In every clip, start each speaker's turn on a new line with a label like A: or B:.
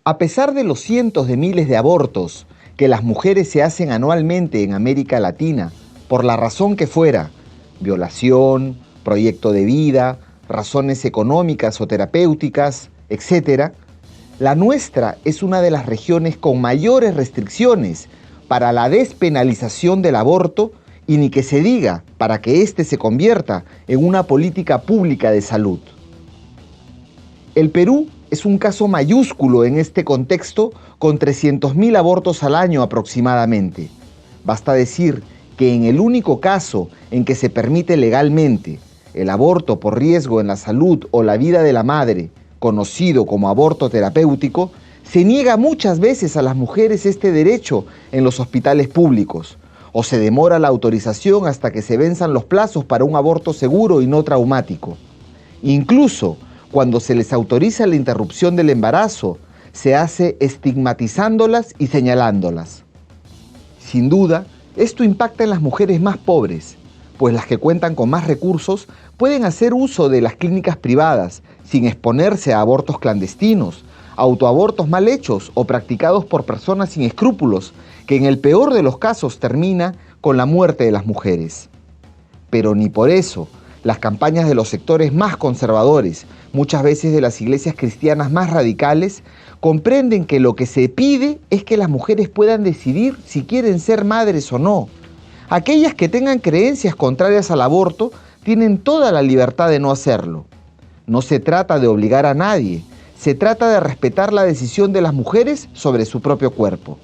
A: A pesar de los cientos de miles de abortos que las mujeres se hacen anualmente en América Latina, por la razón que fuera, violación, proyecto de vida, razones económicas o terapéuticas, etc., la nuestra es una de las regiones con mayores restricciones para la despenalización del aborto y ni que se diga para que éste se convierta en una política pública de salud. El Perú es un caso mayúsculo en este contexto con 300.000 abortos al año aproximadamente. Basta decir que en el único caso en que se permite legalmente el aborto por riesgo en la salud o la vida de la madre, conocido como aborto terapéutico, se niega muchas veces a las mujeres este derecho en los hospitales públicos, o se demora la autorización hasta que se venzan los plazos para un aborto seguro y no traumático. Incluso cuando se les autoriza la interrupción del embarazo, se hace estigmatizándolas y señalándolas. Sin duda, esto impacta en las mujeres más pobres, pues las que cuentan con más recursos pueden hacer uso de las clínicas privadas sin exponerse a abortos clandestinos, autoabortos mal hechos o practicados por personas sin escrúpulos, que en el peor de los casos termina con la muerte de las mujeres. Pero ni por eso las campañas de los sectores más conservadores, muchas veces de las iglesias cristianas más radicales, comprenden que lo que se pide es que las mujeres puedan decidir si quieren ser madres o no. Aquellas que tengan creencias contrarias al aborto tienen toda la libertad de no hacerlo. No se trata de obligar a nadie, se trata de respetar la decisión de las mujeres sobre su propio cuerpo.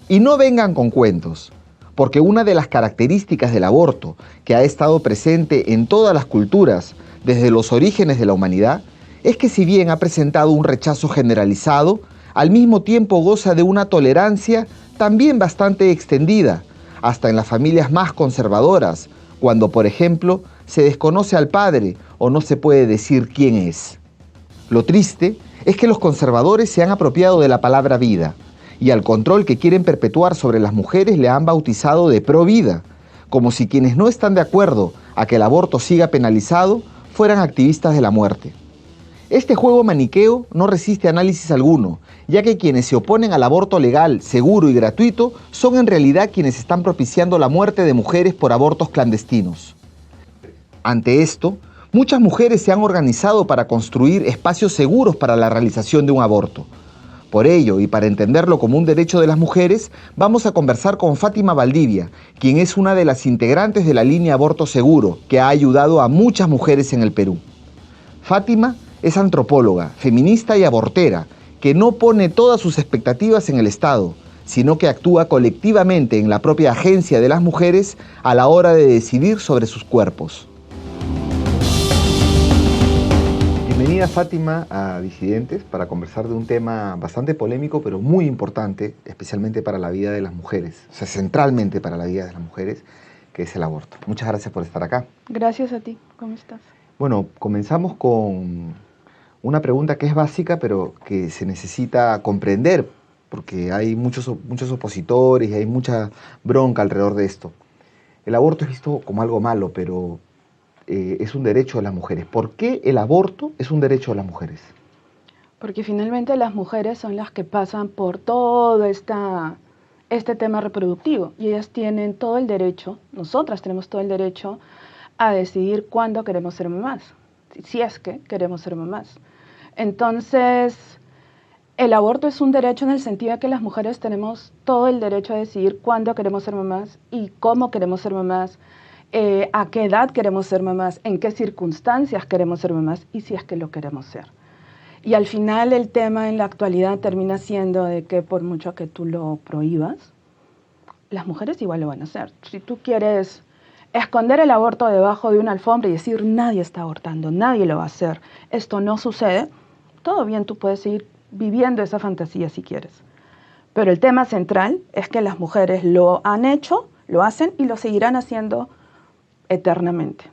A: Y no vengan con cuentos, porque una de las características del aborto, que ha estado presente en todas las culturas desde los orígenes de la humanidad, es que si bien ha presentado un rechazo generalizado, al mismo tiempo goza de una tolerancia también bastante extendida, hasta en las familias más conservadoras, cuando, por ejemplo, se desconoce al padre o no se puede decir quién es. Lo triste es que los conservadores se han apropiado de la palabra vida, y al control que quieren perpetuar sobre las mujeres le han bautizado de pro vida, como si quienes no están de acuerdo a que el aborto siga penalizado fueran activistas de la muerte. Este juego maniqueo no resiste análisis alguno, ya que quienes se oponen al aborto legal, seguro y gratuito son en realidad quienes están propiciando la muerte de mujeres por abortos clandestinos. Ante esto, muchas mujeres se han organizado para construir espacios seguros para la realización de un aborto. Por ello, y para entenderlo como un derecho de las mujeres, vamos a conversar con Fátima Valdivia, quien es una de las integrantes de la línea Aborto Seguro, que ha ayudado a muchas mujeres en el Perú. Fátima es antropóloga, feminista y abortera, que no pone todas sus expectativas en el Estado, sino que actúa colectivamente en la propia agencia de las mujeres a la hora de decidir sobre sus cuerpos. Bienvenida, Fátima, a Disidentes para conversar de un tema bastante polémico, pero muy importante, especialmente para la vida de las mujeres, o sea, centralmente para la vida de las mujeres, que es el aborto. Muchas gracias por estar acá.
B: Gracias a ti. ¿Cómo estás?
A: Bueno, comenzamos con una pregunta que es básica, pero que se necesita comprender, porque hay muchos opositores y hay mucha bronca alrededor de esto. El aborto es visto como algo malo, pero es un derecho de las mujeres. ¿Por qué el aborto es un derecho de las mujeres?
B: Porque finalmente las mujeres son las que pasan por todo este tema reproductivo y ellas tienen todo el derecho, nosotras tenemos todo el derecho a decidir cuándo queremos ser mamás, si es que queremos ser mamás. Entonces, el aborto es un derecho en el sentido de que las mujeres tenemos todo el derecho a decidir cuándo queremos ser mamás y cómo queremos ser mamás, a qué edad queremos ser mamás, en qué circunstancias queremos ser mamás y si es que lo queremos ser. Y al final el tema en la actualidad termina siendo de que por mucho que tú lo prohíbas, las mujeres igual lo van a hacer. Si tú quieres esconder el aborto debajo de una alfombra y decir nadie está abortando, nadie lo va a hacer, esto no sucede, todo bien, tú puedes seguir viviendo esa fantasía si quieres. Pero el tema central es que las mujeres lo han hecho, lo hacen y lo seguirán haciendo eternamente.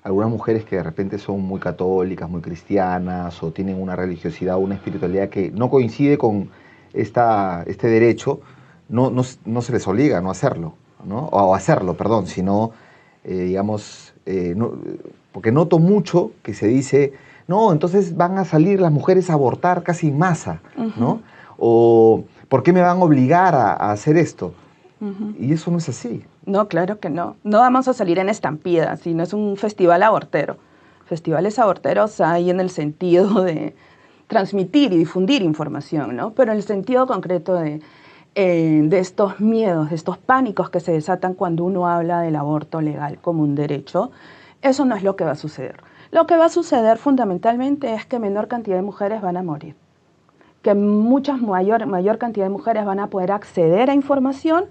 A: Algunas mujeres que de repente son muy católicas, muy cristianas o tienen una religiosidad o una espiritualidad que no coincide con este derecho, no se les obliga a no hacerlo, ¿no? O a hacerlo, perdón, sino, porque noto mucho que se dice, no, entonces van a salir las mujeres a abortar casi en masa, ¿no?
B: Ujú.
A: O ¿por qué me van a obligar a hacer esto?
B: Ujú.
A: Y eso no es así.
B: No, claro que no. No vamos a salir en estampida, sino es un festival abortero. Festivales aborteros hay en el sentido de transmitir y difundir información, ¿no? Pero en el sentido concreto de estos miedos, de estos pánicos que se desatan cuando uno habla del aborto legal como un derecho, eso no es lo que va a suceder. Lo que va a suceder fundamentalmente es que menor cantidad de mujeres van a morir, que mayor cantidad de mujeres van a poder acceder a información,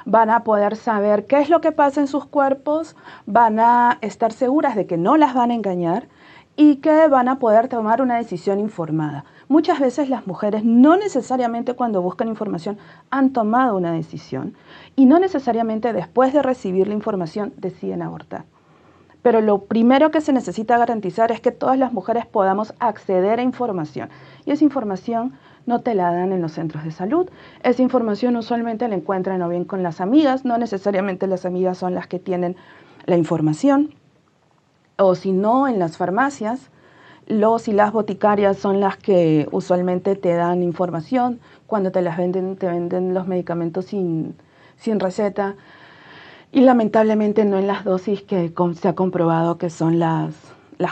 B: van a poder saber qué es lo que pasa en sus cuerpos, van a estar seguras de que no las van a engañar y que van a poder tomar una decisión informada. Muchas veces las mujeres no necesariamente cuando buscan información han tomado una decisión y no necesariamente después de recibir la información deciden abortar. Pero lo primero que se necesita garantizar es que todas las mujeres podamos acceder a información. Y esa información no te la dan en los centros de salud. Esa información usualmente la encuentran o bien con las amigas, no necesariamente las amigas son las que tienen la información, o si no, en las farmacias. Los y las boticarias son las que usualmente te dan información. Cuando te venden los medicamentos sin receta. Y lamentablemente no en las dosis que se ha comprobado que son las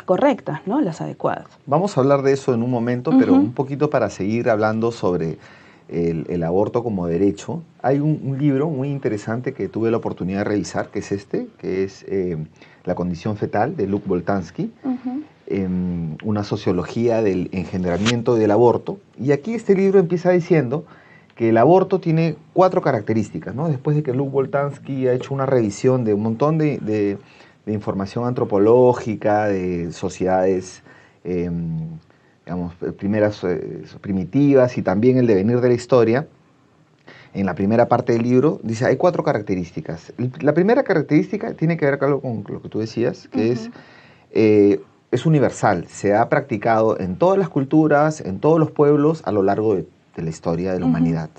B: correctas, ¿no? Las adecuadas.
A: Vamos a hablar de eso en un momento, pero un poquito para seguir hablando sobre el aborto como derecho. Hay un libro muy interesante que tuve la oportunidad de revisar, que es La condición fetal, de Luc Boltanski, una sociología del engendramiento y del aborto. Y aquí este libro empieza diciendo que el aborto tiene 4 características, ¿no? Después de que Luc Boltanski ha hecho una revisión de un montón de información antropológica, de sociedades, digamos, primeras primitivas y también el devenir de la historia, en la primera parte del libro, dice, hay 4 características. La primera característica tiene que ver con lo que tú decías, que es universal, se ha practicado en todas las culturas, en todos los pueblos, a lo largo de la historia de la humanidad.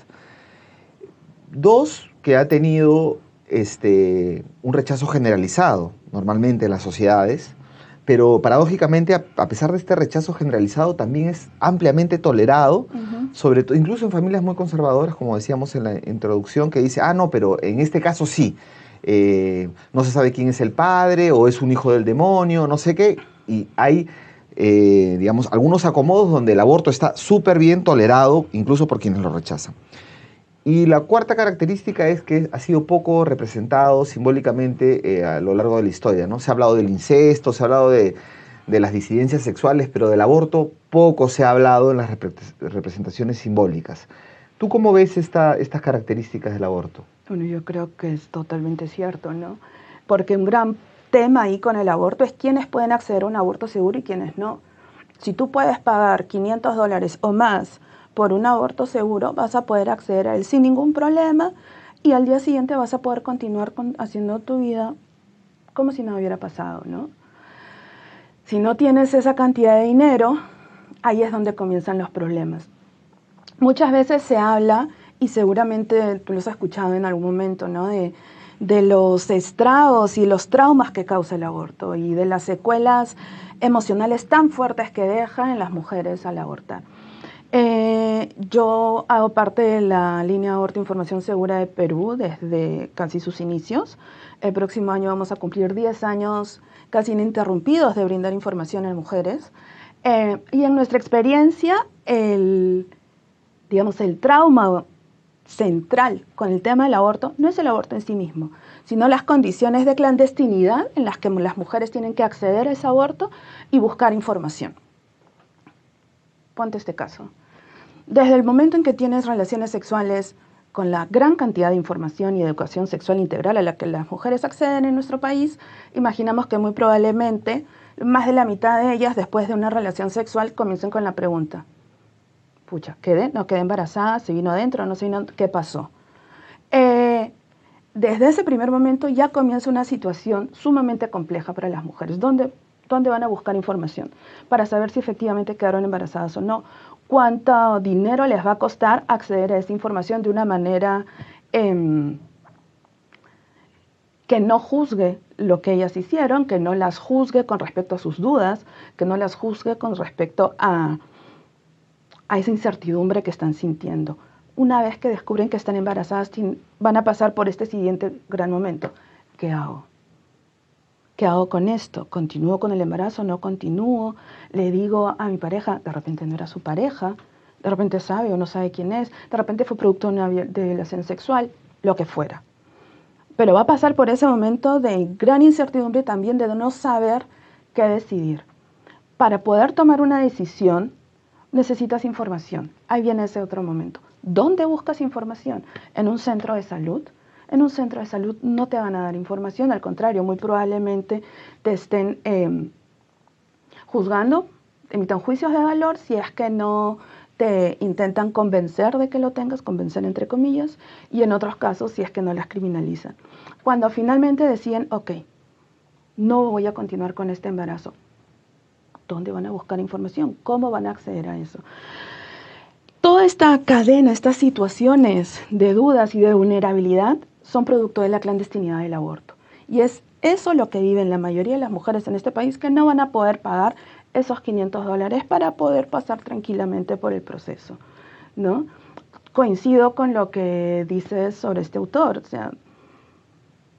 A: 2, que ha tenido un rechazo generalizado, normalmente en las sociedades, pero paradójicamente, a pesar de este rechazo generalizado, también es ampliamente tolerado, sobre todo, incluso en familias muy conservadoras, como decíamos en la introducción, que dice, no, pero en este caso sí, no se sabe quién es el padre, o es un hijo del demonio, no sé qué, y hay, digamos, algunos acomodos donde el aborto está súper bien tolerado, incluso por quienes lo rechazan. Y la cuarta característica es que ha sido poco representado simbólicamente a lo largo de la historia, ¿no? Se ha hablado del incesto, se ha hablado de las disidencias sexuales, pero del aborto poco se ha hablado en las representaciones simbólicas. ¿Tú cómo ves estas características del aborto?
B: Bueno, yo creo que es totalmente cierto, ¿no? Porque un gran tema ahí con el aborto es quiénes pueden acceder a un aborto seguro y quiénes no. Si tú puedes pagar $500 o más por un aborto seguro, vas a poder acceder a él sin ningún problema y al día siguiente vas a poder continuar haciendo tu vida como si nada hubiera pasado, ¿no? Si no tienes esa cantidad de dinero, ahí es donde comienzan los problemas. Muchas veces se habla, y seguramente tú lo has escuchado en algún momento, ¿no? De los estragos y los traumas que causa el aborto y de las secuelas emocionales tan fuertes que deja en las mujeres al abortar. Yo hago parte de la línea Aborto e Información Segura de Perú desde casi sus inicios. El próximo año vamos a cumplir 10 años casi ininterrumpidos de brindar información a mujeres. Y en nuestra experiencia, el trauma central con el tema del aborto no es el aborto en sí mismo, sino las condiciones de clandestinidad en las que las mujeres tienen que acceder a ese aborto y buscar información. Ponte este caso. Desde el momento en que tienes relaciones sexuales con la gran cantidad de información y educación sexual integral a la que las mujeres acceden en nuestro país, imaginamos que muy probablemente más de la mitad de ellas, después de una relación sexual, comiencen con la pregunta: pucha, no quedé embarazada, se vino adentro, no se vino, ¿qué pasó? Desde ese primer momento ya comienza una situación sumamente compleja para las mujeres. ¿Dónde van a buscar información? Para saber si efectivamente quedaron embarazadas o no. ¿Cuánto dinero les va a costar acceder a esa información de una manera que que no juzgue lo que ellas hicieron, que no las juzgue con respecto a sus dudas, que no las juzgue con respecto a esa incertidumbre que están sintiendo. Una vez que descubren que están embarazadas, van a pasar por este siguiente gran momento. ¿Qué hago? ¿Qué hago con esto? ¿Continúo con el embarazo? ¿No continúo? Le digo a mi pareja, de repente no era su pareja, de repente sabe o no sabe quién es, de repente fue producto de violación sexual, lo que fuera. Pero va a pasar por ese momento de gran incertidumbre también de no saber qué decidir. Para poder tomar una decisión necesitas información. Ahí viene ese otro momento. ¿Dónde buscas información? ¿En un centro de salud? En un centro de salud no te van a dar información, al contrario, muy probablemente te estén juzgando, emitan juicios de valor si es que no te intentan convencer de que lo tengas, convencer entre comillas, y en otros casos si es que no las criminalizan. Cuando finalmente deciden, ok, no voy a continuar con este embarazo, ¿dónde van a buscar información? ¿Cómo van a acceder a eso? Toda esta cadena, estas situaciones de dudas y de vulnerabilidad son producto de la clandestinidad del aborto. Y es eso lo que viven la mayoría de las mujeres en este país, que no van a poder pagar esos $500 para poder pasar tranquilamente por el proceso, ¿no? Coincido con lo que dices sobre este autor, o sea,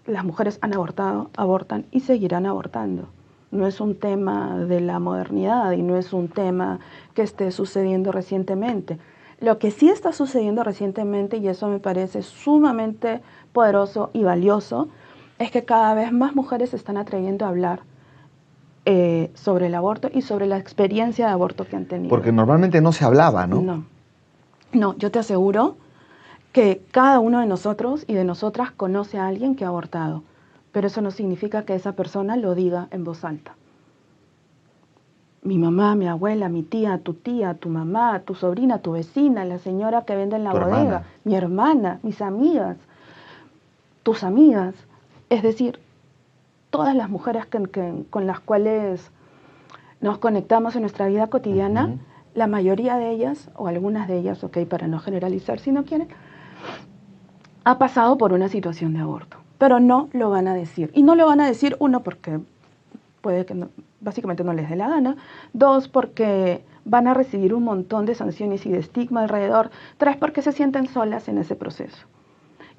B: las mujeres han abortado, abortan y seguirán abortando. No es un tema de la modernidad y no es un tema que esté sucediendo recientemente. Lo que sí está sucediendo recientemente, y eso me parece sumamente poderoso y valioso, es que cada vez más mujeres se están atreviendo a hablar sobre el aborto y sobre la experiencia de aborto que han tenido.
A: Porque normalmente no se hablaba, ¿no?
B: No, yo te aseguro que cada uno de nosotros y de nosotras conoce a alguien que ha abortado, pero eso no significa que esa persona lo diga en voz alta. Mi mamá, mi abuela, mi tía, tu mamá, tu sobrina, tu vecina, la señora que vende en la bodega,
A: hermana,
B: mi hermana, mis amigas, tus amigas. Es decir, todas las mujeres con las cuales nos conectamos en nuestra vida cotidiana, la mayoría de ellas, o algunas de ellas, ok, para no generalizar si no quieren, ha pasado por una situación de aborto, pero no lo van a decir. Y no lo van a decir, uno, porque puede que no, básicamente no les dé la gana; dos, porque van a recibir un montón de sanciones y de estigma alrededor; tres, porque se sienten solas en ese proceso.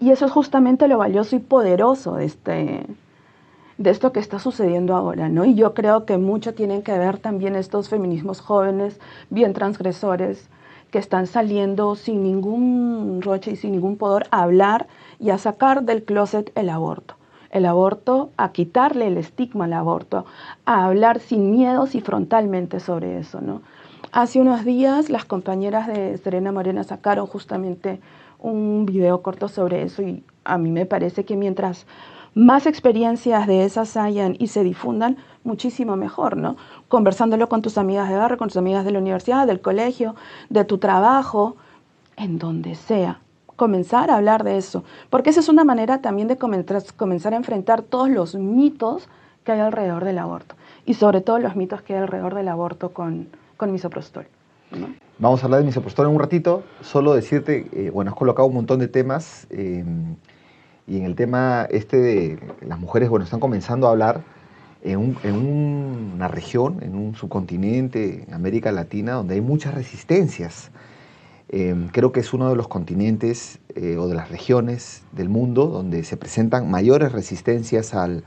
B: Y eso es justamente lo valioso y poderoso de esto que está sucediendo ahora, ¿no? Y yo creo que mucho tienen que ver también estos feminismos jóvenes, bien transgresores, que están saliendo sin ningún roche y sin ningún pudor a hablar y a sacar del closet el aborto. El aborto, a quitarle el estigma al aborto, a hablar sin miedos y frontalmente sobre eso, ¿no? Hace unos días las compañeras de Serena Morena sacaron justamente un video corto sobre eso, y a mí me parece que mientras más experiencias de esas hayan y se difundan, muchísimo mejor, ¿no? Conversándolo con tus amigas de barrio, con tus amigas de la universidad, del colegio, de tu trabajo, en donde sea. Comenzar a hablar de eso, porque esa es una manera también de comenzar a enfrentar todos los mitos que hay alrededor del aborto, y sobre todo los mitos que hay alrededor del aborto con misoprostol, ¿no?
A: Vamos a hablar de misoprostol en un ratito. Solo decirte, bueno, has colocado un montón de temas, y en el tema este de las mujeres, bueno, están comenzando a hablar en una región, en un subcontinente, en América Latina, donde hay muchas resistencias. Creo que es uno de los continentes o de las regiones del mundo donde se presentan mayores resistencias al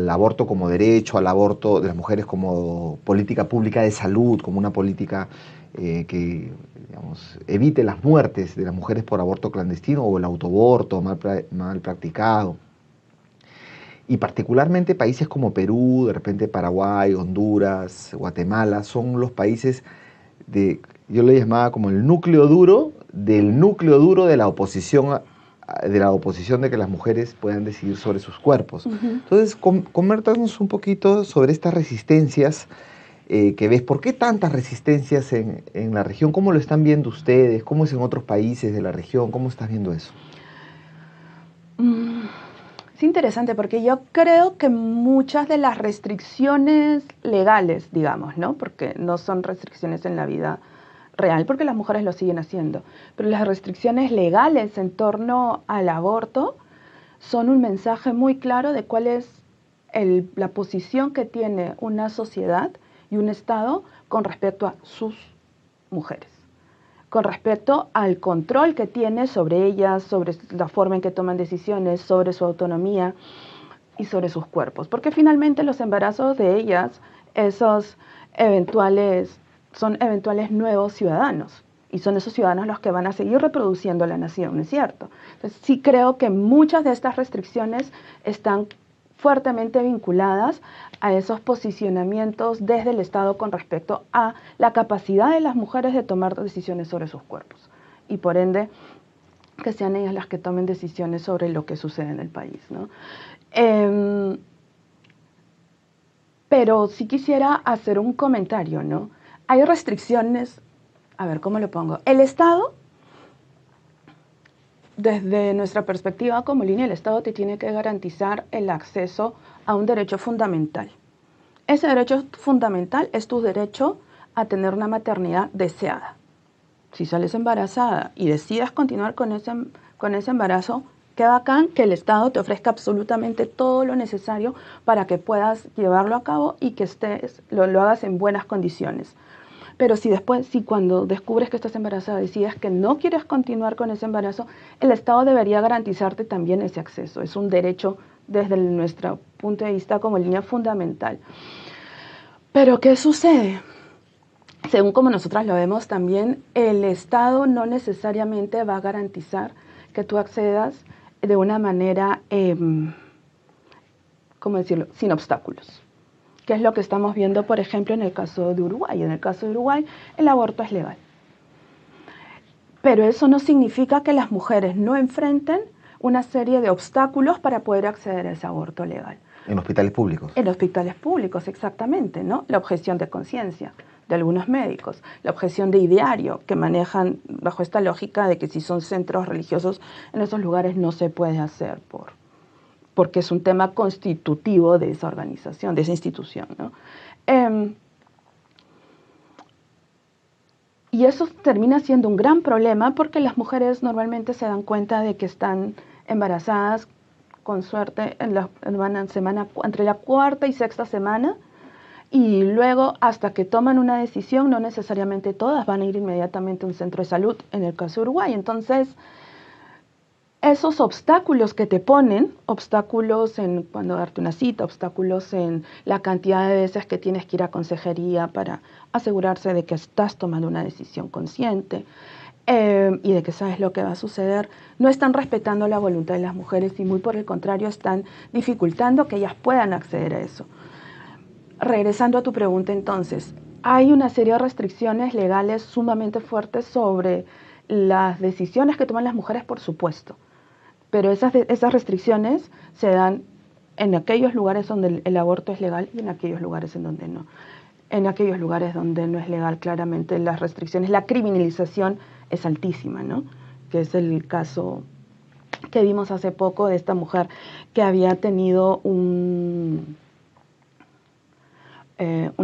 A: aborto como derecho, al aborto de las mujeres como política pública de salud, como una política que, digamos, evite las muertes de las mujeres por aborto clandestino o el autoaborto mal practicado. Y particularmente países como Perú, de repente Paraguay, Honduras, Guatemala, son los países yo le llamaba como el núcleo duro del núcleo duro de la oposición de que las mujeres puedan decidir sobre sus cuerpos. Entonces, coméntanos un poquito sobre estas resistencias que ves. ¿Por qué tantas resistencias en la región? ¿Cómo lo están viendo ustedes? ¿Cómo es en otros países de la región? ¿Cómo estás viendo eso?
B: Es interesante porque yo creo que muchas de las restricciones legales, digamos, ¿no? Porque no son restricciones en la vida real, porque las mujeres lo siguen haciendo, pero las restricciones legales en torno al aborto son un mensaje muy claro de cuál es la posición que tiene una sociedad y un Estado con respecto a sus mujeres, con respecto al control que tiene sobre ellas, sobre la forma en que toman decisiones, sobre su autonomía y sobre sus cuerpos. Porque finalmente los embarazos de ellas, esos son eventuales nuevos ciudadanos. Y son esos ciudadanos los que van a seguir reproduciendo la nación, ¿no es cierto? Entonces, sí creo que muchas de estas restricciones están fuertemente vinculadas a esos posicionamientos desde el Estado con respecto a la capacidad de las mujeres de tomar decisiones sobre sus cuerpos. Y por ende, que sean ellas las que tomen decisiones sobre lo que sucede en el país, ¿no? Pero sí quisiera hacer un comentario, ¿no? Hay restricciones, a ver, ¿cómo lo pongo? El Estado, desde nuestra perspectiva como línea, el Estado te tiene que garantizar el acceso a un derecho fundamental. Ese derecho fundamental es tu derecho a tener una maternidad deseada. Si sales embarazada y decides continuar con ese embarazo, qué bacán que el Estado te ofrezca absolutamente todo lo necesario para que puedas llevarlo a cabo y que lo hagas en buenas condiciones. Pero si cuando descubres que estás embarazada decides que no quieres continuar con ese embarazo, el Estado debería garantizarte también ese acceso. Es un derecho desde nuestro punto de vista como línea fundamental. Pero ¿qué sucede? Según como nosotras lo vemos también, el Estado no necesariamente va a garantizar que tú accedas de una manera, ¿cómo decirlo?, sin obstáculos. ¿Qué es lo que estamos viendo, por ejemplo, en el caso de Uruguay? En el caso de Uruguay, el aborto es legal. Pero eso no significa que las mujeres no enfrenten una serie de obstáculos para poder acceder a ese aborto legal.
A: En hospitales públicos.
B: En hospitales públicos, exactamente, ¿no? La objeción de conciencia de algunos médicos, la objeción de ideario que manejan bajo esta lógica de que si son centros religiosos, en esos lugares no se puede hacer porque es un tema constitutivo de esa organización, de esa institución, ¿no? Y eso termina siendo un gran problema porque las mujeres normalmente se dan cuenta de que están embarazadas, con suerte, entre la cuarta y sexta semana, y luego hasta que toman una decisión, no necesariamente todas van a ir inmediatamente a un centro de salud, en el caso de Uruguay. Entonces, esos obstáculos que te ponen, obstáculos en cuando darte una cita, obstáculos en la cantidad de veces que tienes que ir a consejería para asegurarse de que estás tomando una decisión consciente y de que sabes lo que va a suceder, no están respetando la voluntad de las mujeres y muy por el contrario están dificultando que ellas puedan acceder a eso. Regresando a tu pregunta entonces, hay una serie de restricciones legales sumamente fuertes sobre las decisiones que toman las mujeres, por supuesto. Pero esas restricciones se dan en aquellos lugares donde el aborto es legal y en aquellos lugares en donde no. En aquellos lugares donde no es legal, claramente las restricciones, la criminalización es altísima, ¿no? Que es el caso que vimos hace poco de esta mujer que había tenido un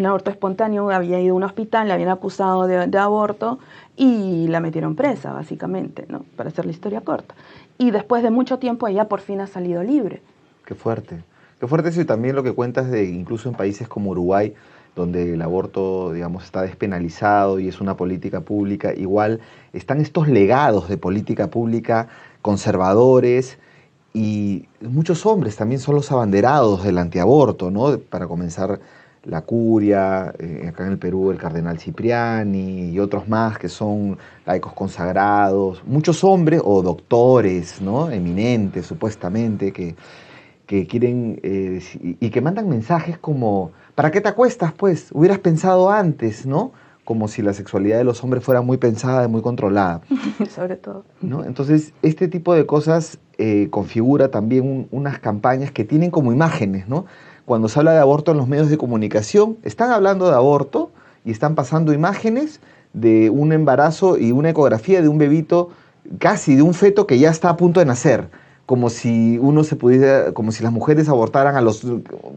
B: aborto espontáneo, había ido a un hospital, le habían acusado de aborto y la metieron presa, básicamente, ¿no? Para hacer la historia corta. Y después de mucho tiempo ella por fin ha salido libre.
A: Qué fuerte. Qué fuerte eso y también lo que cuentas de incluso en países como Uruguay, donde el aborto, digamos, está despenalizado y es una política pública, igual están estos legados de política pública conservadores y muchos hombres también son los abanderados del antiaborto, ¿no? Para comenzar, la Curia, acá en el Perú el cardenal Cipriani y otros más que son laicos consagrados, muchos hombres o doctores, ¿no? Eminentes supuestamente que quieren y que mandan mensajes como ¿para qué te acuestas pues? Hubieras pensado antes, ¿no? Como si la sexualidad de los hombres fuera muy pensada y muy controlada.
B: Sobre todo.
A: ¿No? Entonces, este tipo de cosas configura también unas campañas que tienen como imágenes, ¿no? Cuando se habla de aborto en los medios de comunicación, están hablando de aborto y están pasando imágenes de un embarazo y una ecografía de un bebito, casi de un feto que ya está a punto de nacer, como si como si las mujeres abortaran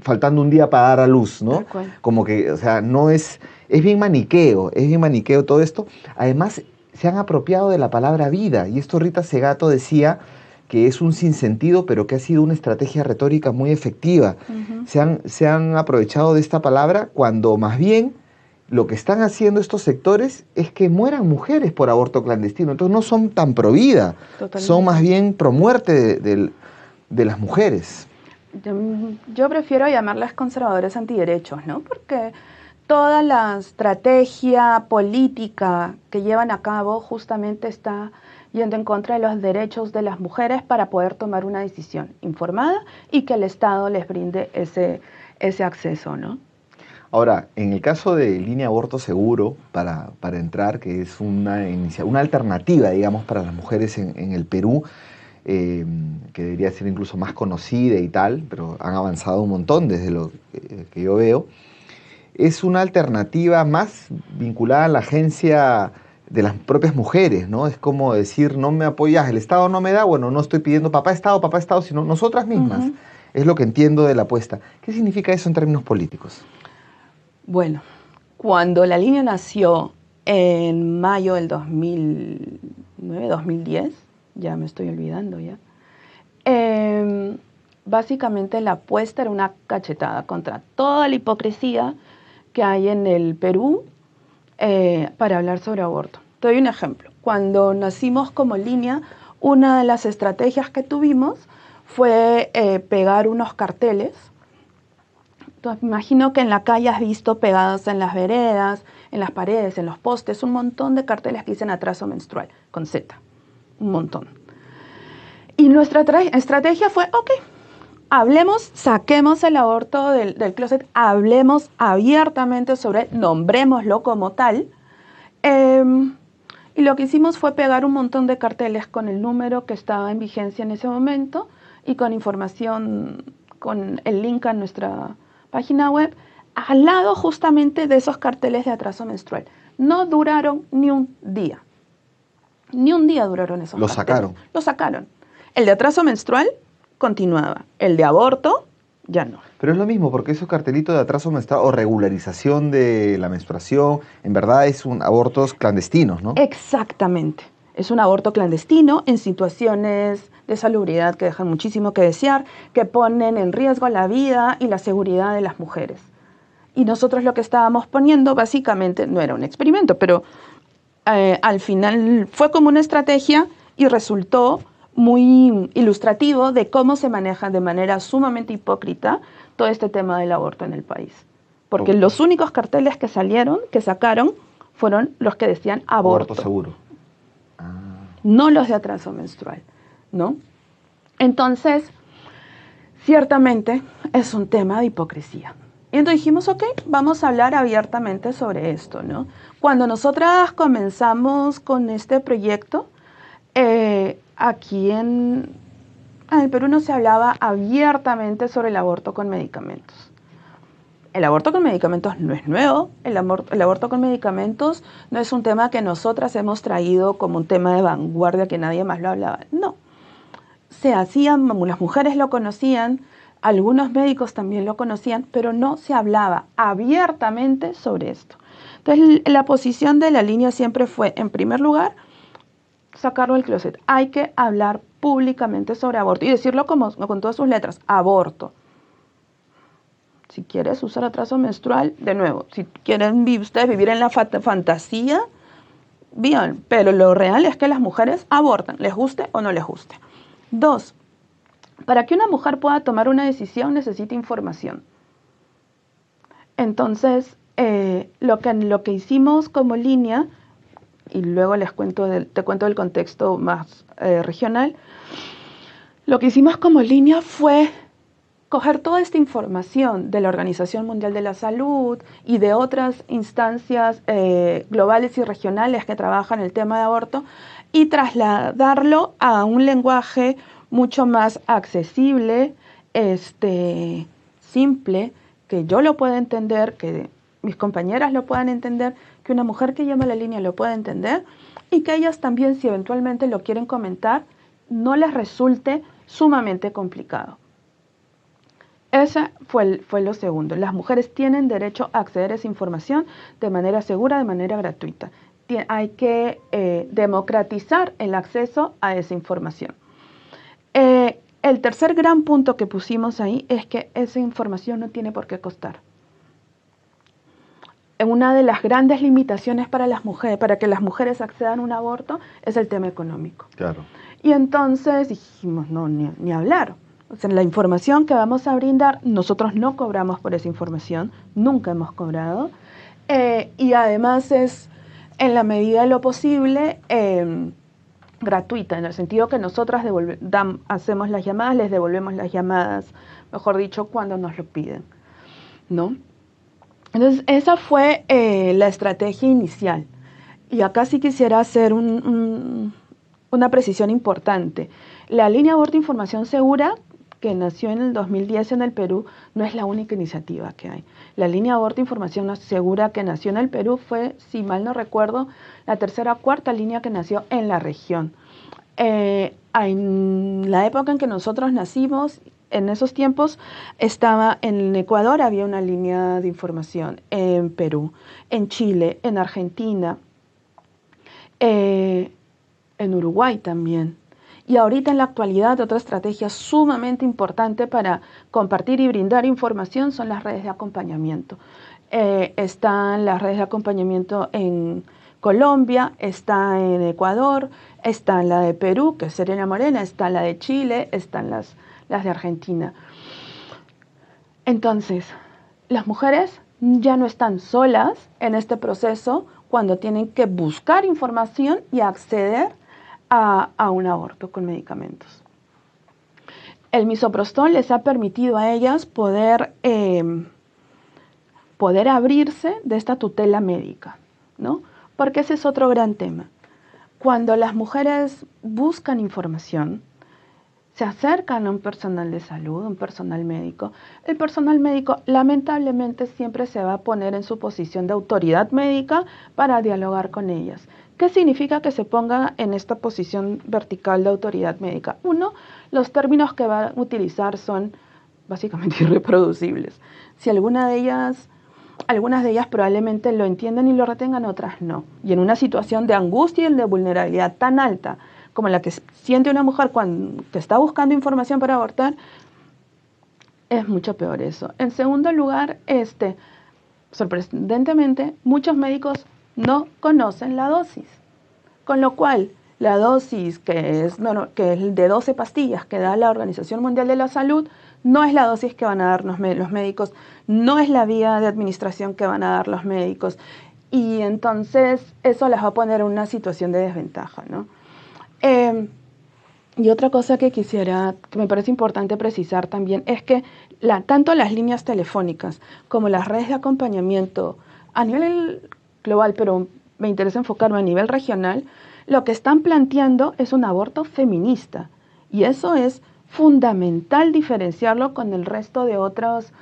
A: faltando un día para dar a luz, ¿no? Como que, o sea, no es bien maniqueo todo esto. Además, se han apropiado de la palabra vida, y esto Rita Segato decía que es un sinsentido, pero que ha sido una estrategia retórica muy efectiva. Se han aprovechado de esta palabra cuando más bien lo que están haciendo estos sectores es que mueran mujeres por aborto clandestino. Entonces no son tan pro vida, son más bien pro muerte de las mujeres.
B: Yo prefiero llamarlas conservadores antiderechos, ¿no? Porque toda la estrategia política que llevan a cabo justamente está yendo en contra de los derechos de las mujeres para poder tomar una decisión informada y que el Estado les brinde ese acceso, ¿no?
A: Ahora, en el caso de Línea Aborto Seguro, para entrar, que es una alternativa, digamos, para las mujeres en el Perú, que debería ser incluso más conocida y tal, pero han avanzado un montón desde lo que yo veo, es una alternativa más vinculada a la agencia de las propias mujeres, ¿no? Es como decir, no me apoyas, el Estado no me da, bueno, no estoy pidiendo papá Estado, sino nosotras mismas. Es lo que entiendo de la apuesta. ¿Qué significa eso en términos políticos?
B: Bueno, cuando la línea nació en mayo del 2009, 2010, ya me estoy olvidando ya, básicamente la apuesta era una cachetada contra toda la hipocresía que hay en el Perú para hablar sobre aborto. Te doy un ejemplo. Cuando nacimos como línea, una de las estrategias que tuvimos fue pegar unos carteles. Entonces, me imagino que en la calle has visto pegados en las veredas, en las paredes, en los postes, un montón de carteles que dicen atraso menstrual, con Z, un montón. Y nuestra estrategia fue, ok, hablemos, saquemos el aborto del closet, hablemos abiertamente sobre él, nombrémoslo como tal. Y lo que hicimos fue pegar un montón de carteles con el número que estaba en vigencia en ese momento y con información, con el link a nuestra página web, al lado justamente de esos carteles de atraso menstrual. No duraron ni un día. Ni un día duraron esos carteles. Lo sacaron. El de atraso menstrual continuaba. El de aborto, ya no.
A: Pero es lo mismo, porque esos cartelitos de atraso menstrual o regularización de la menstruación, en verdad es un abortos clandestinos, ¿no?
B: Exactamente. Es un aborto clandestino en situaciones de salubridad que dejan muchísimo que desear, que ponen en riesgo la vida y la seguridad de las mujeres. Y nosotros lo que estábamos poniendo básicamente no era un experimento, pero al final fue como una estrategia y resultó muy ilustrativo de cómo se maneja de manera sumamente hipócrita todo este tema del aborto en el país. Porque los únicos carteles que sacaron, fueron los que decían aborto.
A: Aborto seguro.
B: No los de atraso menstrual, ¿no? Entonces, ciertamente es un tema de hipocresía. Y entonces dijimos, ok, vamos a hablar abiertamente sobre esto, ¿no? Cuando nosotras comenzamos con este proyecto, aquí en el Perú no se hablaba abiertamente sobre el aborto con medicamentos. El aborto con medicamentos no es nuevo, el aborto con medicamentos no es un tema que nosotras hemos traído como un tema de vanguardia que nadie más lo hablaba. No, se hacían, las mujeres lo conocían, algunos médicos también lo conocían, pero no se hablaba abiertamente sobre esto. Entonces, la posición de la línea siempre fue, en primer lugar, sacarlo del closet. Hay que hablar públicamente sobre aborto y decirlo con todas sus letras, aborto. Si quieres usar atraso menstrual, de nuevo, si quieren ustedes vivir en la fantasía, bien, pero lo real es que las mujeres abortan, les guste o no les guste. 2, para que una mujer pueda tomar una decisión necesita información. Entonces, lo que hicimos como línea, y luego te cuento del contexto más regional, lo que hicimos como línea fue coger toda esta información de la Organización Mundial de la Salud y de otras instancias globales y regionales que trabajan el tema de aborto y trasladarlo a un lenguaje mucho más accesible, simple, que yo lo pueda entender, que mis compañeras lo puedan entender, que una mujer que llama a la línea lo pueda entender y que ellas también, si eventualmente lo quieren comentar, no les resulte sumamente complicado. Ese fue lo segundo. Las mujeres tienen derecho a acceder a esa información de manera segura, de manera gratuita. Hay que democratizar el acceso a esa información. El tercer gran punto que pusimos ahí es que esa información no tiene por qué costar. Una de las grandes limitaciones para las mujeres, para que las mujeres accedan a un aborto, es el tema económico.
A: Claro.
B: Y entonces dijimos, no, ni hablar. O sea, la información que vamos a brindar, nosotros no cobramos por esa información, nunca hemos cobrado. Y además es, en la medida de lo posible, gratuita, en el sentido que nosotras hacemos las llamadas, les devolvemos las llamadas, mejor dicho, cuando nos lo piden, ¿no? Entonces, esa fue la estrategia inicial. Y acá sí quisiera hacer una precisión importante. La línea Aborto Información Segura, que nació en el 2010 en el Perú, no es la única iniciativa que hay. La línea Aborto Información Segura que nació en el Perú fue, si mal no recuerdo, la tercera o cuarta línea que nació en la región. En la época en que nosotros nacimos, en esos tiempos, estaba en Ecuador, había una línea de información, en Perú, en Chile, en Argentina, en Uruguay también. Y ahorita en la actualidad otra estrategia sumamente importante para compartir y brindar información son las redes de acompañamiento. Están las redes de acompañamiento en Colombia, está en Ecuador, está la de Perú, que es Serena Morena, está la de Chile, están las de Argentina. Entonces, las mujeres ya no están solas en este proceso cuando tienen que buscar información y acceder a un aborto con medicamentos. El misoprostol les ha permitido a ellas poder abrirse de esta tutela médica, ¿no? Porque ese es otro gran tema. Cuando las mujeres buscan información, se acercan a un personal de salud, un personal médico. El personal médico lamentablemente siempre se va a poner en su posición de autoridad médica para dialogar con ellas. ¿Qué significa que se ponga en esta posición vertical de autoridad médica? Uno, los términos que va a utilizar son básicamente irreproducibles. Si algunas de ellas probablemente lo entienden y lo retengan, otras no. Y en una situación de angustia y de vulnerabilidad tan alta como la que siente una mujer cuando está buscando información para abortar, es mucho peor eso. En segundo lugar, sorprendentemente, muchos médicos no conocen la dosis, con lo cual la dosis que es de 12 pastillas que da la Organización Mundial de la Salud no es la dosis que van a dar los médicos, no es la vía de administración que van a dar los médicos, y entonces eso las va a poner en una situación de desventaja, ¿no? Y otra cosa que me parece importante precisar también, es que tanto las líneas telefónicas como las redes de acompañamiento a nivel global, pero me interesa enfocarme a nivel regional, lo que están planteando es un aborto feminista. Y eso es fundamental diferenciarlo con el resto de otros,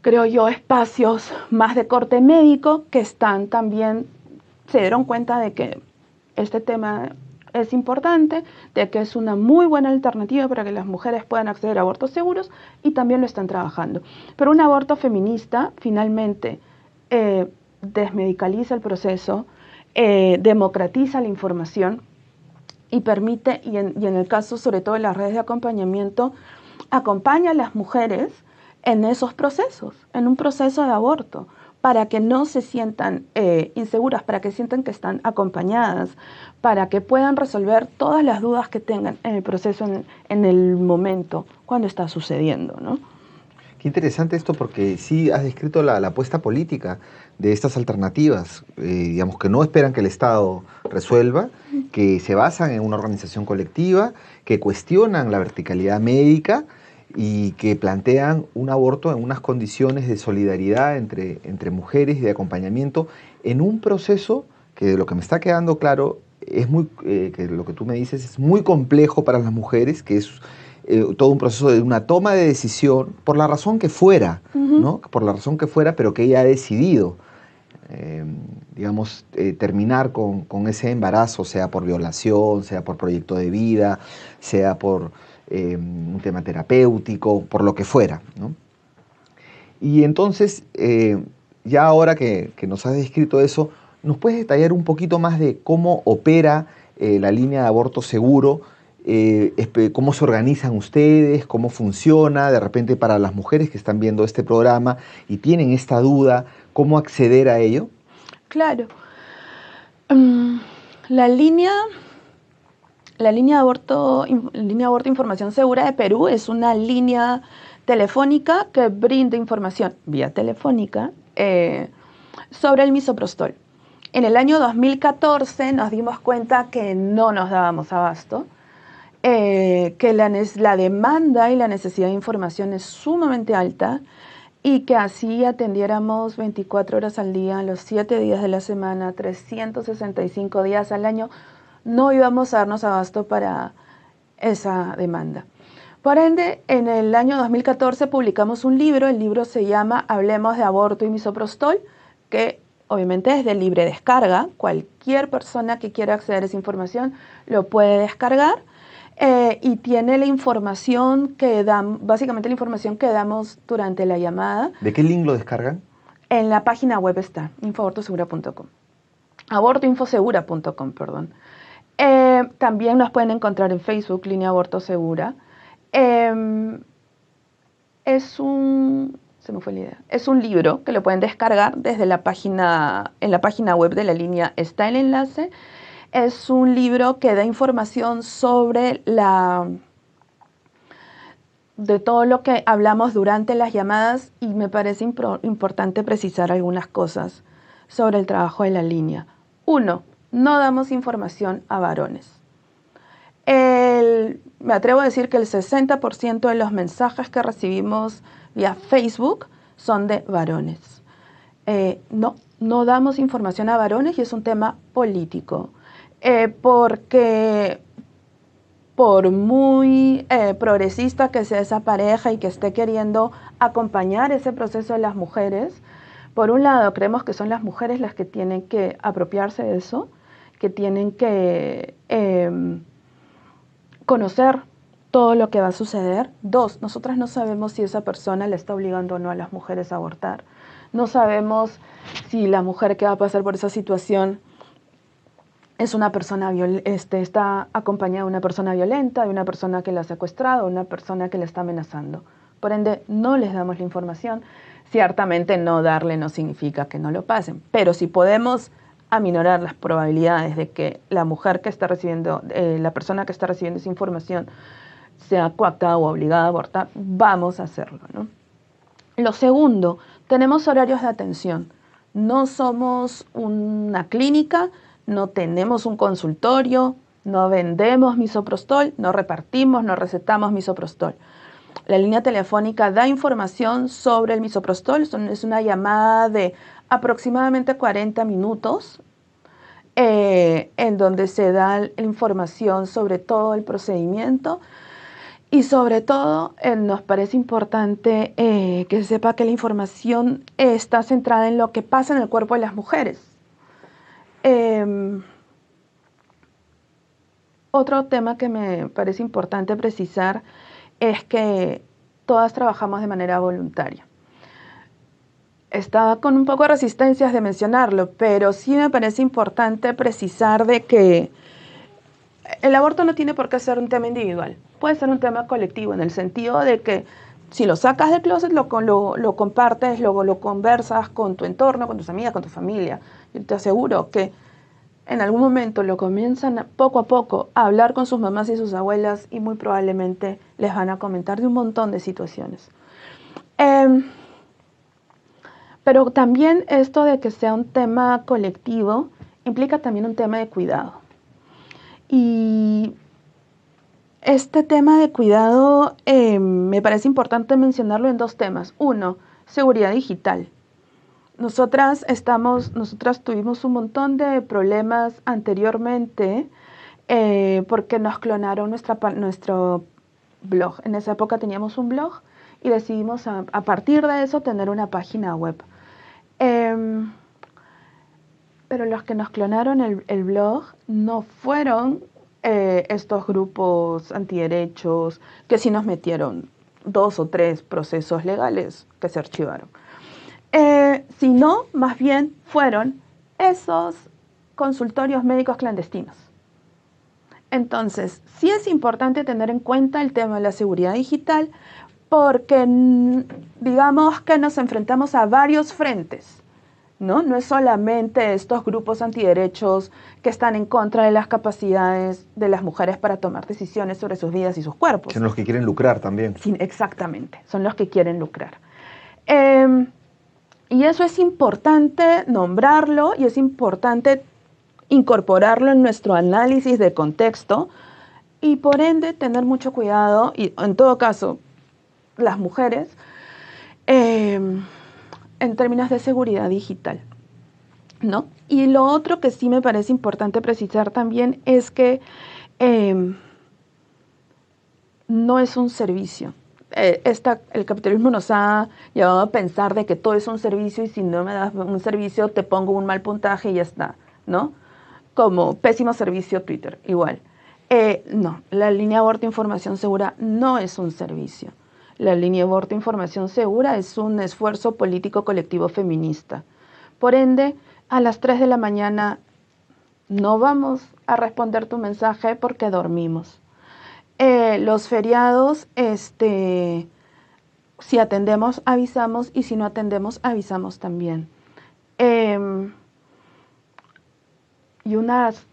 B: creo yo, espacios más de corte médico que están también, se dieron cuenta de que este tema es importante, de que es una muy buena alternativa para que las mujeres puedan acceder a abortos seguros, y también lo están trabajando. Pero un aborto feminista finalmente desmedicaliza el proceso, democratiza la información y permite, y en el caso sobre todo de las redes de acompañamiento, acompaña a las mujeres en esos procesos, en un proceso de aborto, para que no se sientan inseguras, para que sientan que están acompañadas, para que puedan resolver todas las dudas que tengan en el proceso, en el momento, cuando está sucediendo, ¿no?
A: Qué interesante esto, porque sí has descrito la apuesta política de estas alternativas, digamos, que no esperan que el Estado resuelva, que se basan en una organización colectiva, que cuestionan la verticalidad médica y que plantean un aborto en unas condiciones de solidaridad entre mujeres y de acompañamiento en un proceso que, de lo que me está quedando claro, es que lo que tú me dices es muy complejo para las mujeres, que es todo un proceso de una toma de decisión por la razón que fuera, ¿no? Por la razón que fuera, pero que ella ha decidido, terminar con ese embarazo, sea por violación, sea por proyecto de vida, sea por un tema terapéutico, por lo que fuera, ¿no? Y entonces, ya ahora que nos has descrito eso, ¿nos puedes detallar un poquito más de cómo opera la línea de aborto seguro cómo se organizan ustedes, cómo funciona, de repente para las mujeres que están viendo este programa y tienen esta duda, cómo acceder a ello.
B: Claro. Mm, La línea línea Aborto Información Segura de Perú es una línea telefónica que brinda información vía telefónica sobre el misoprostol. En el año 2014 nos dimos cuenta que no nos dábamos abasto, que la demanda y la necesidad de información es sumamente alta y que así atendiéramos 24 horas al día, los 7 días de la semana, 365 días al año, no íbamos a darnos abasto para esa demanda. Por ende, en el año 2014 publicamos un libro, el libro se llama Hablemos de aborto y misoprostol, que obviamente es de libre descarga, cualquier persona que quiera acceder a esa información lo puede descargar, y tiene la información que dan, básicamente la información que damos durante la llamada.
A: ¿De qué link lo descargan?
B: En la página web está, infoabortosegura.com. Abortoinfosegura.com, perdón. También nos pueden encontrar en Facebook, Línea Aborto Segura. Se me fue la idea. Es un libro que lo pueden descargar desde en la página web de la línea está el enlace. Es un libro que da información sobre de todo lo que hablamos durante las llamadas y me parece importante precisar algunas cosas sobre el trabajo de la línea. 1. No damos información a varones. Me atrevo a decir que el 60% de los mensajes que recibimos vía Facebook son de varones. No damos información a varones y es un tema político. Porque por muy progresista que sea esa pareja y que esté queriendo acompañar ese proceso de las mujeres, por un lado creemos que son las mujeres las que tienen que apropiarse de eso, que tienen que conocer todo lo que va a suceder. 2, nosotras no sabemos si esa persona le está obligando o no a las mujeres a abortar. No sabemos si la mujer que va a pasar por esa situación es una persona está acompañada de una persona violenta, de una persona que la ha secuestrado, de una persona que la está amenazando. Por ende, no les damos la información. Ciertamente no darle no significa que no lo pasen, pero si podemos aminorar las probabilidades de que la mujer que está recibiendo, la persona que está recibiendo esa información sea coactada o obligada a abortar, vamos a hacerlo, ¿no? Lo segundo, tenemos horarios de atención. No somos una clínica, no tenemos un consultorio, no vendemos misoprostol, no repartimos, no recetamos misoprostol. La línea telefónica da información sobre el misoprostol, es una llamada de aproximadamente 40 minutos, en donde se da información sobre todo el procedimiento y sobre todo nos parece importante que se sepa que la información está centrada en lo que pasa en el cuerpo de las mujeres. Otro tema que me parece importante precisar es que todas trabajamos de manera voluntaria. Está con un poco de resistencias de mencionarlo, pero sí me parece importante precisar de que el aborto no tiene por qué ser un tema individual, puede ser un tema colectivo en el sentido de que si lo sacas del closet, lo compartes, luego lo conversas con tu entorno, con tus amigas, con tu familia. Yo te aseguro que en algún momento lo comienzan poco a poco a hablar con sus mamás y sus abuelas y muy probablemente les van a comentar de un montón de situaciones. Pero también esto de que sea un tema colectivo implica también un tema de cuidado. Y este tema de cuidado me parece importante mencionarlo en 2 temas. 1, seguridad digital. Nosotras tuvimos un montón de problemas anteriormente porque nos clonaron nuestro blog. En esa época teníamos un blog y decidimos a partir de eso tener una página web. Pero los que nos clonaron el blog no fueron estos grupos antiderechos que sí nos metieron 2 o 3 procesos legales que se archivaron. Sino, más bien, fueron esos consultorios médicos clandestinos. Entonces, sí es importante tener en cuenta el tema de la seguridad digital porque digamos que nos enfrentamos a varios frentes, ¿no? No es solamente estos grupos antiderechos que están en contra de las capacidades de las mujeres para tomar decisiones sobre sus vidas y sus cuerpos.
A: Son los que quieren lucrar también.
B: Sí, exactamente, son los que quieren lucrar. Y eso es importante nombrarlo y es importante incorporarlo en nuestro análisis de contexto y por ende tener mucho cuidado y en todo caso las mujeres en términos de seguridad digital, ¿no? Y lo otro que sí me parece importante precisar también es que no es un servicio. El capitalismo nos ha llevado a pensar de que todo es un servicio y si no me das un servicio te pongo un mal puntaje y ya está, ¿no? Como pésimo servicio Twitter, igual. No, la línea aborto información segura no es un servicio. La línea aborto información segura es un esfuerzo político colectivo feminista. Por ende, a las 3 de la mañana no vamos a responder tu mensaje porque dormimos. Los feriados, si atendemos, avisamos y si no atendemos, avisamos también. Y unas,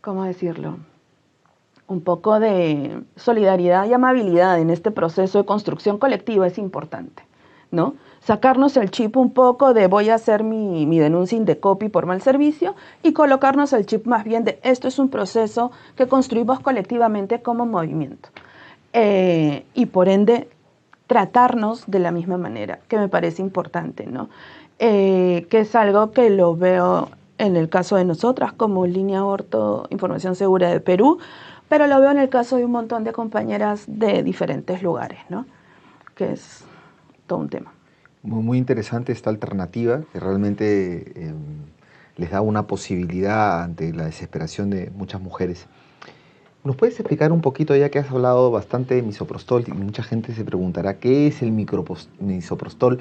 B: ¿cómo decirlo? Un poco de solidaridad y amabilidad en este proceso de construcción colectiva es importante, ¿no? Sacarnos el chip un poco de voy a hacer mi denuncia Indecopi por mal servicio y colocarnos el chip más bien de esto es un proceso que construimos colectivamente como movimiento. Y por ende tratarnos de la misma manera, que me parece importante, ¿no? Que es algo que lo veo en el caso de nosotras como Línea Aborto Información Segura de Perú, pero lo veo en el caso de un montón de compañeras de diferentes lugares, ¿no? Que es todo un tema.
A: Muy, muy interesante esta alternativa que realmente les da una posibilidad ante la desesperación de muchas mujeres. ¿Nos puedes explicar un poquito, ya que has hablado bastante de misoprostol y mucha gente se preguntará qué es el misoprostol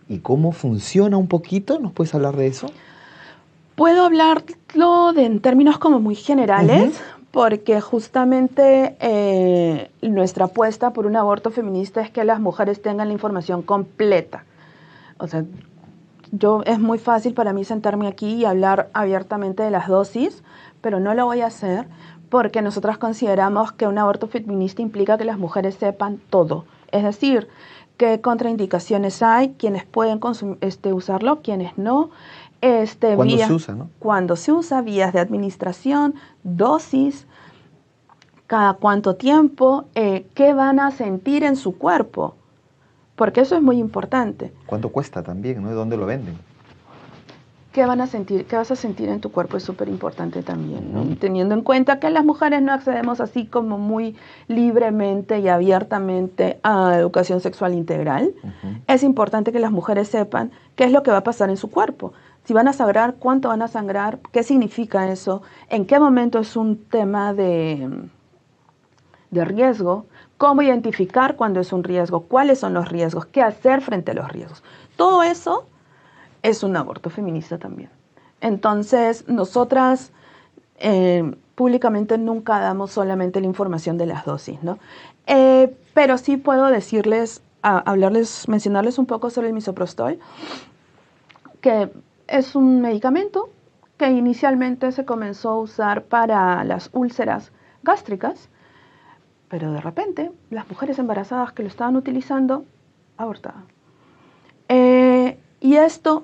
A: y cómo funciona un poquito? ¿Nos puedes hablar de eso?
B: Puedo hablarlo en términos como muy generales, porque justamente nuestra apuesta por un aborto feminista es que las mujeres tengan la información completa. O sea, es muy fácil para mí sentarme aquí y hablar abiertamente de las dosis, pero no lo voy a hacer porque nosotras consideramos que un aborto feminista implica que las mujeres sepan todo. Es decir, qué contraindicaciones hay, quienes pueden usarlo, quienes no.
A: ¿Cuándo se usa, no?
B: Cuando se usa, vías de administración, dosis, cada cuánto tiempo, qué van a sentir en su cuerpo, porque eso es muy importante.
A: ¿Cuánto cuesta también, no? ¿De dónde lo venden?
B: ¿Qué van a sentir? ¿Qué vas a sentir en tu cuerpo? Es súper importante también, ¿no? Teniendo en cuenta que las mujeres no accedemos así como muy libremente y abiertamente a educación sexual integral, es importante que las mujeres sepan qué es lo que va a pasar en su cuerpo. Si van a sangrar, cuánto van a sangrar, qué significa eso, en qué momento es un tema de riesgo, cómo identificar cuándo es un riesgo, cuáles son los riesgos, qué hacer frente a los riesgos. Todo eso es un aborto feminista también. Entonces, nosotras públicamente nunca damos solamente la información de las dosis, ¿no? Pero sí puedo decirles, mencionarles un poco sobre el misoprostol, que es un medicamento que inicialmente se comenzó a usar para las úlceras gástricas, pero de repente las mujeres embarazadas que lo estaban utilizando abortaban. Y esto,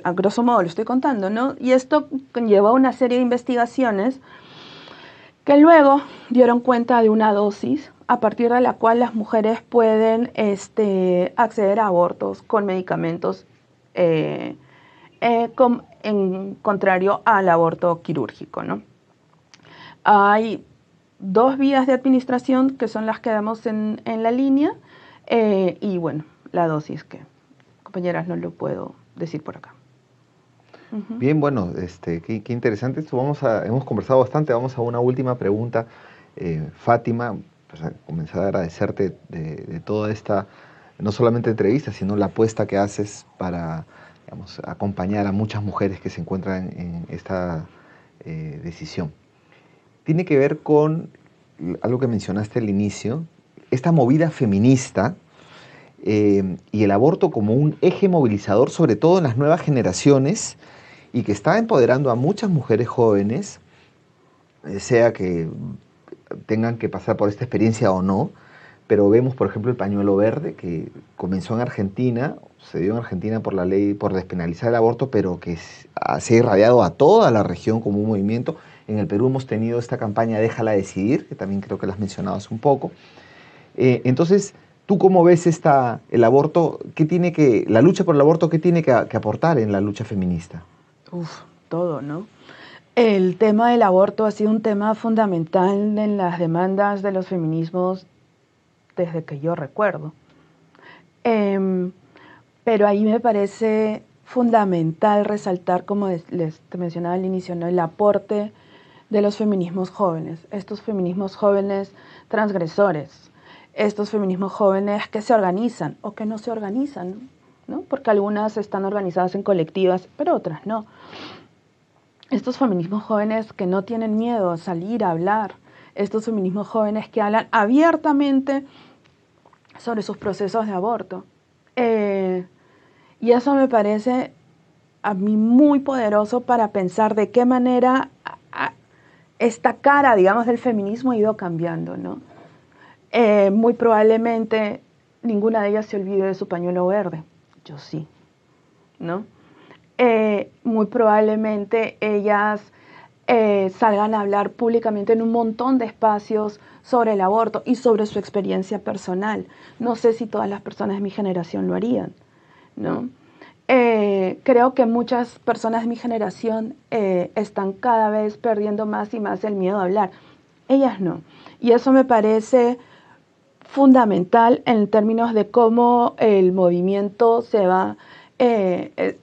B: a grosso modo lo estoy contando, ¿no? Y esto conllevó una serie de investigaciones que luego dieron cuenta de una dosis a partir de la cual las mujeres pueden acceder a abortos con medicamentos en contrario al aborto quirúrgico, ¿no? Hay 2 vías de administración que son las que damos en la línea y bueno, la dosis que, compañeras, no lo puedo decir por acá.
A: Bien, bueno, qué interesante esto. Hemos conversado bastante, vamos a una última pregunta. Fátima, pues a comenzar a agradecerte de toda esta, no solamente entrevista, sino la apuesta que haces para, digamos, acompañar a muchas mujeres que se encuentran en esta decisión. tiene que ver con algo que mencionaste al inicio, esta movida feminista y el aborto como un eje movilizador, sobre todo en las nuevas generaciones, y que está empoderando a muchas mujeres jóvenes, sea que tengan que pasar por esta experiencia o no, pero vemos, por ejemplo, el pañuelo verde, que comenzó en Argentina, se dio en Argentina por la ley, por despenalizar el aborto, pero que se ha irradiado a toda la región como un movimiento. En el Perú hemos tenido esta campaña Déjala decidir, que también creo que la has mencionado hace un poco. Entonces, ¿tú cómo ves el aborto? La lucha por el aborto, qué tiene que aportar en la lucha feminista?
B: Todo, ¿no? El tema del aborto ha sido un tema fundamental en las demandas de los feminismos desde que yo recuerdo. Pero ahí me parece fundamental resaltar, como les mencionaba al inicio, ¿no?, el aporte de los feminismos jóvenes, estos feminismos jóvenes transgresores, estos feminismos jóvenes que se organizan o que no se organizan, ¿no? Porque algunas están organizadas en colectivas, pero otras no. Estos feminismos jóvenes que no tienen miedo a salir a hablar, estos feminismos jóvenes que hablan abiertamente sobre sus procesos de aborto. Y eso me parece a mí muy poderoso para pensar de qué manera esta cara, digamos, del feminismo ha ido cambiando, ¿no? Muy probablemente ninguna de ellas se olvide de su pañuelo verde. Yo sí, ¿no? Muy probablemente ellas salgan a hablar públicamente en un montón de espacios sobre el aborto y sobre su experiencia personal. No sé si todas las personas de mi generación lo harían, ¿no? Creo que muchas personas de mi generación están cada vez perdiendo más y más el miedo a hablar. Ellas no. Y eso me parece fundamental en términos de cómo el movimiento se va, en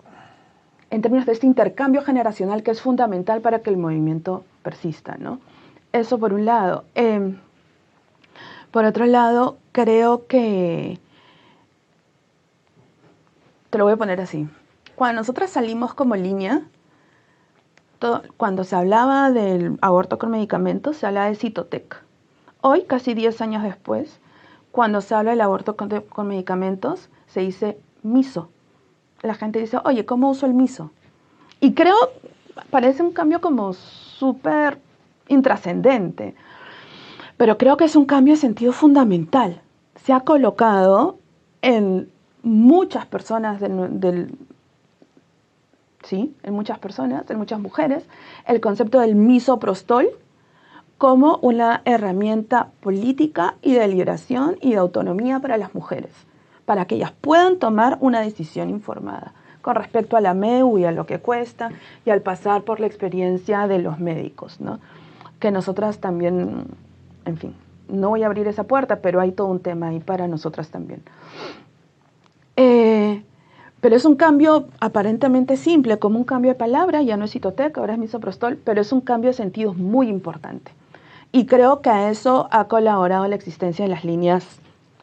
B: términos de este intercambio generacional que es fundamental para que el movimiento persista, ¿no? Eso por un lado. Por otro lado, creo que, te lo voy a poner así, cuando nosotras salimos como línea, cuando se hablaba del aborto con medicamentos, se hablaba de Citotec. Hoy, casi 10 años después, cuando se habla del aborto con medicamentos, se dice miso. La gente dice, oye, ¿cómo uso el miso? Y creo, parece un cambio como súper intrascendente, pero creo que es un cambio de sentido fundamental. Se ha colocado en muchas personas sí, en muchas personas, en muchas mujeres, el concepto del misoprostol como una herramienta política y de liberación y de autonomía para las mujeres, para que ellas puedan tomar una decisión informada con respecto a la MEU y a lo que cuesta y al pasar por la experiencia de los médicos, ¿no? Que nosotras también, en fin, no voy a abrir esa puerta, pero hay todo un tema ahí para nosotras también. Pero es un cambio aparentemente simple, como un cambio de palabra, ya no es Citotec, ahora es misoprostol, pero es un cambio de sentido muy importante. Y creo que a eso ha colaborado la existencia de las líneas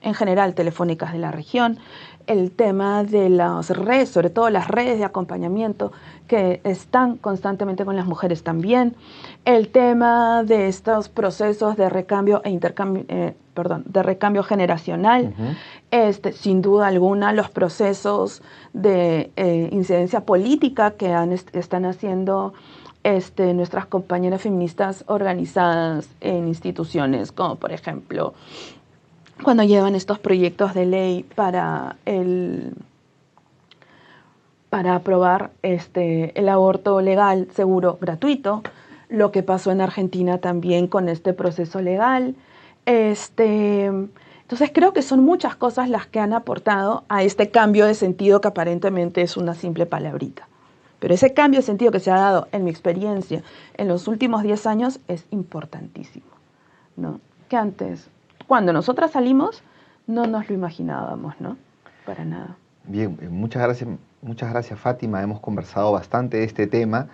B: en general telefónicas de la región, el tema de las redes, sobre todo las redes de acompañamiento que están constantemente con las mujeres también, el tema de estos procesos de recambio e intercambio, de recambio generacional, sin duda alguna los procesos de incidencia política que están haciendo nuestras compañeras feministas organizadas en instituciones como por ejemplo cuando llevan estos proyectos de ley para aprobar el aborto legal, seguro, gratuito, lo que pasó en Argentina también con este proceso legal. Entonces creo que son muchas cosas las que han aportado a este cambio de sentido que aparentemente es una simple palabrita. Pero ese cambio de sentido que se ha dado en mi experiencia en los últimos 10 años es importantísimo, ¿no? Que antes, cuando nosotras salimos, no nos lo imaginábamos, ¿no? Para nada.
A: Bien, muchas gracias Fátima. Hemos conversado bastante de este tema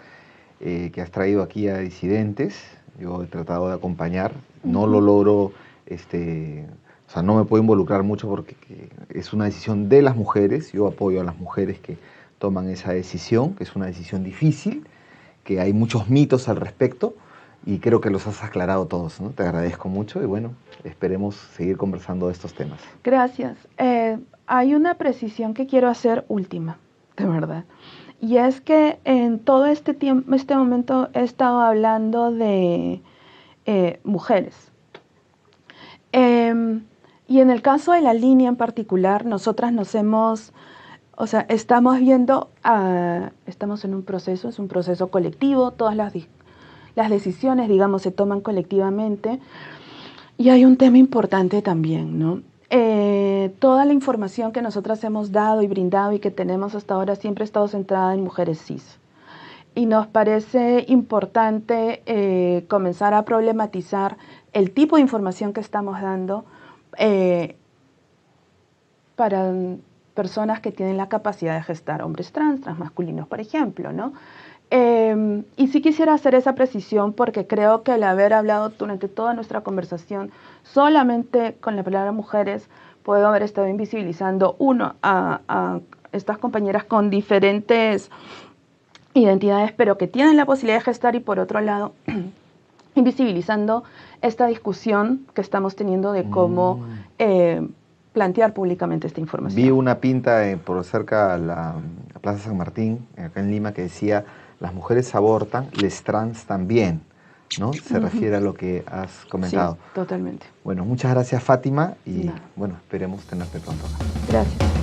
A: que has traído aquí a Disidentes. Yo he tratado de acompañar, no lo logro, o sea, no me puedo involucrar mucho porque es una decisión de las mujeres. Yo apoyo a las mujeres que toman esa decisión, que es una decisión difícil, que hay muchos mitos al respecto y creo que los has aclarado todos, ¿no? Te agradezco mucho y bueno, esperemos seguir conversando de estos temas.
B: Gracias. Hay una precisión que quiero hacer última, de verdad. Y es que en todo este tiempo, este momento he estado hablando de mujeres. Y en el caso de la línea en particular, nosotras estamos viendo, estamos en un proceso, es un proceso colectivo, todas las decisiones, digamos, se toman colectivamente. Y hay un tema importante también, ¿no? Toda la información que nosotras hemos dado y brindado y que tenemos hasta ahora siempre ha estado centrada en mujeres cis. Y nos parece importante comenzar a problematizar el tipo de información que estamos dando para personas que tienen la capacidad de gestar hombres trans, transmasculinos, por ejemplo, ¿no? Y sí quisiera hacer esa precisión porque creo que el haber hablado durante toda nuestra conversación solamente con la palabra mujeres, puedo haber estado invisibilizando, a estas compañeras con diferentes identidades, pero que tienen la posibilidad de gestar, y por otro lado, invisibilizando esta discusión que estamos teniendo de cómo plantear públicamente esta información.
A: Vi una pinta por cerca a la Plaza San Martín, acá en Lima, que decía: las mujeres abortan, les trans también, ¿no? Se refiere a lo que has comentado.
B: Sí, totalmente.
A: Bueno, muchas gracias, Fátima, y bueno, esperemos tenerte pronto acá.
B: Gracias.